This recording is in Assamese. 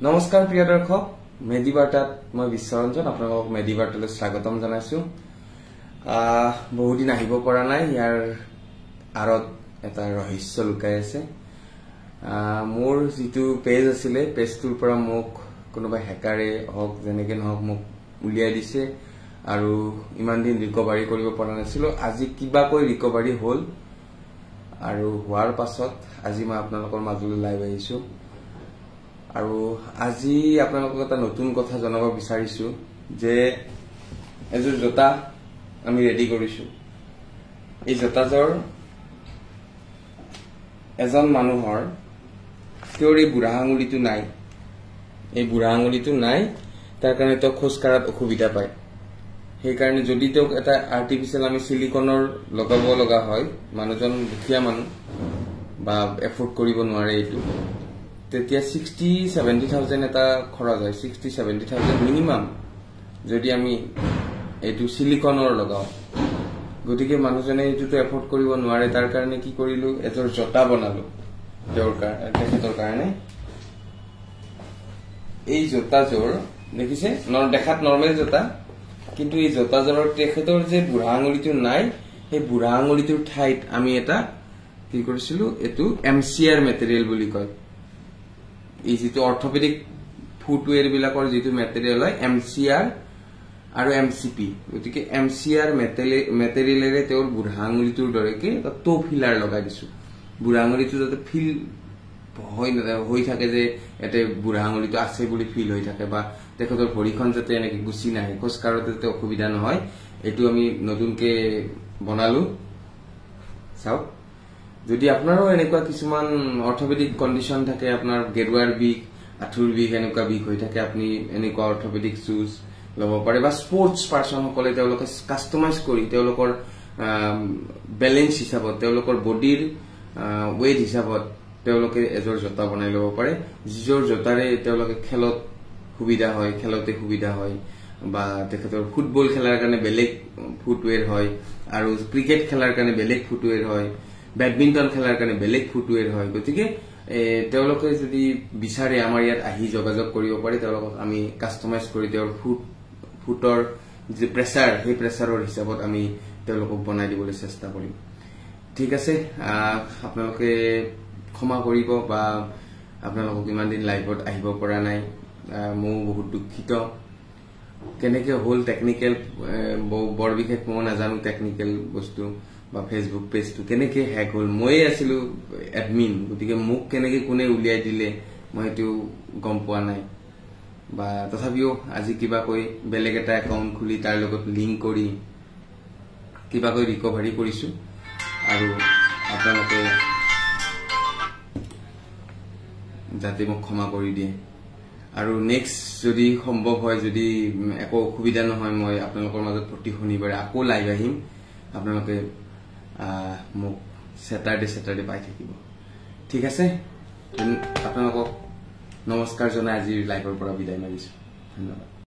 নমস্কাৰ প্ৰিয় দৰ্শক মেডিবাৰ্টাত মই বিশ্বৰঞ্জন আপোনালোকক মেডিবাৰ্টালৈ স্বাগতম জনাইছো বহুদিন আহিব পৰা নাই ইয়াৰ আৰত এটা ৰহস্য লুকাই আছে মোৰ যেটো পেজ আছিল পেজটোৰ পৰা মোক কোনোবা হেকাৰে হক যেনেকে নহক মোক উলিয়াই দিছে আৰু ইমান দিন ৰিকভাৰি কৰিব পৰা নাছিল আজি কিবা কৈ ৰিকভাৰি হল আৰু হোৱাৰ পাছত আজি মই আপোনালোকৰ মাজলৈ লাইভ আহিছো আৰু আজি আপোনালোকক এটা নতুন কথা জনাব বিচাৰিছো যে এজোৰ জোতা আমি ৰেডি কৰিছো এই জোতাজৰ এজন মানুহৰ তেৰি বুঢ়া আঙুলিটো নাই এই বুঢ়া আঙুলিটো নাই তাৰ কাৰণে তো খোজ কাঢ়াত অসুবিধা পায় সেই কাৰণে যদি তো এটা আৰ্টিফিশিয়াল আমি সিলিকনৰ লগাব লগা হয় মানুহজন দুখীয়া মানুহ বা এফৰ্ড কৰিব নোৱাৰে এইটো তেতিয়া 60-70,000 এটা খৰচ হয় 60-70,000 মিনিমাম যদি আমি এইটো সিলিকনৰ লগাও গতিকে মানুহজনে এইটো এফৰ্ড কৰিব নোৱাৰে তাৰ কাৰণে কি কৰিলো এজোৰ জোতা বনালো তেখেতৰ কাৰণে এই জোতাজোৰ দেখিছে দেখাত নৰমেল জোতা কিন্তু এই জোতাজোৰৰ তেখেতৰ যে বুঢ়া আঙুলিটো নাই সেই বুঢ়া আঙুলিটোৰ ঠাইত আমি এটা কি কৰিছিলো এটো এমচিআৰ মেটেৰিয়েল বুলি কয় এই যেটো অৰ্থপেডিক ফুটৱেৰ বিলাকৰ যেটো মেটেৰিয়েল হয় এমচিআৰ আৰু এমচিপি গতিকে এমচিআৰ মেটেৰিয়েলৰে তেওঁৰ বুঢ়া আঙুলিটোৰ দৰেকে এটা টো ফিলাৰ লগাই দিছো বুঢ়া আঙুলিটো যাতে ফিল হৈ থাকে যে এতে বুঢ়া আঙুলিটো আছে বুলি ফিল হৈ থাকে বা তেখেতৰ ভৰিখন যাতে এনেকে গুছি নাহে খোজ কাঢ়োতে যাতে অসুবিধা নহয় এটো আমি নতুনকে বনালো চাওক যদি আপোনাৰো এনেকুৱা কিছুমান অৰ্থপেডিক কন্ডিশন থাকে আপোনাৰ গেৰুৱাৰ বিষ আঠুৰ বিষ এনেকুৱা বিষ হৈ থাকে আপুনি এনেকুৱা অৰ্থপেডিক শুজ লব পাৰে বা স্পৰ্টছ পাৰসন সকলে তেওঁলোকে কাস্টমাইজ কৰি তেওঁলোকৰ বেলেন্স হিচাপত তেওঁলোকৰ বডিৰ ওয়েট হিচাপত তেওঁলোকে এজোৰ জোতা বনাই লব পাৰে যিজোৰ জোতাৰে তেওঁলোকে খেলত সুবিধা হয় খেলতে সুবিধা হয় বা তেখেতৰ ফুটবল খেলাৰ কাৰণে বেলেগ ফুটৱেৰ হয় আৰু ক্ৰিকেট খেলাৰ কাৰণে বেলেগ ফুটৱেৰ হয় বেডমিন্টন খেলাৰ কাৰণে বেলেগ ফুটৱেৰ হয় গতিকে তেওঁলোকে যদি বিচাৰে আমাৰ ইয়াত আহি যোগাযোগ কৰিব পাৰে তেওঁলোকক আমি কাস্টমাইজ কৰি তেওঁৰ ফুটৰ যে প্ৰেছাৰ সেই প্ৰেছাৰৰ হিচাপত আমি তেওঁলোকক বনাই দিবলৈ চেষ্টা কৰিম ঠিক আছে আপোনালোকে ক্ষমা কৰিব বা আপোনালোকক ইমান দিন লাইভত আহিব পৰা নাই মই বহুত দুখিত কেনেকে হল টেকনিক্যাল বৰ বিশেষ মই নাজানো টেকনিক্যাল বস্তু বা ফেসবুক পেজটো কেনেকে হ্যাক হল মই আছিলো এডমিন গতিকে মোক কেনেকে কোনে উলিয়াই দিলে মই এটো গম পোৱা নাই বা তথাপিও আজি কিবা কৈ বেলেগ এটা একাউন্ট খুলি তাৰ লগত লিংক কৰি কিবা কৈ ৰিকভাৰি কৰিছো আৰু আপোনালোকে যাতে মোক ক্ষমা কৰি দিয়ে আৰু নেক্সট যদি সম্ভৱ হয় যদি একো অসুবিধা নহয় মই আপোনালোকৰ মাজত প্ৰতি শনিবাৰে আকৌ লাইভ আহিম আপোনালোকে মোক স্যাটাৰডে পাই থাকিব ঠিক আছে আপোনালোকক নমস্কাৰ জনাই আজি লাইভৰ পৰা বিদায় মাৰিছো ধন্যবাদ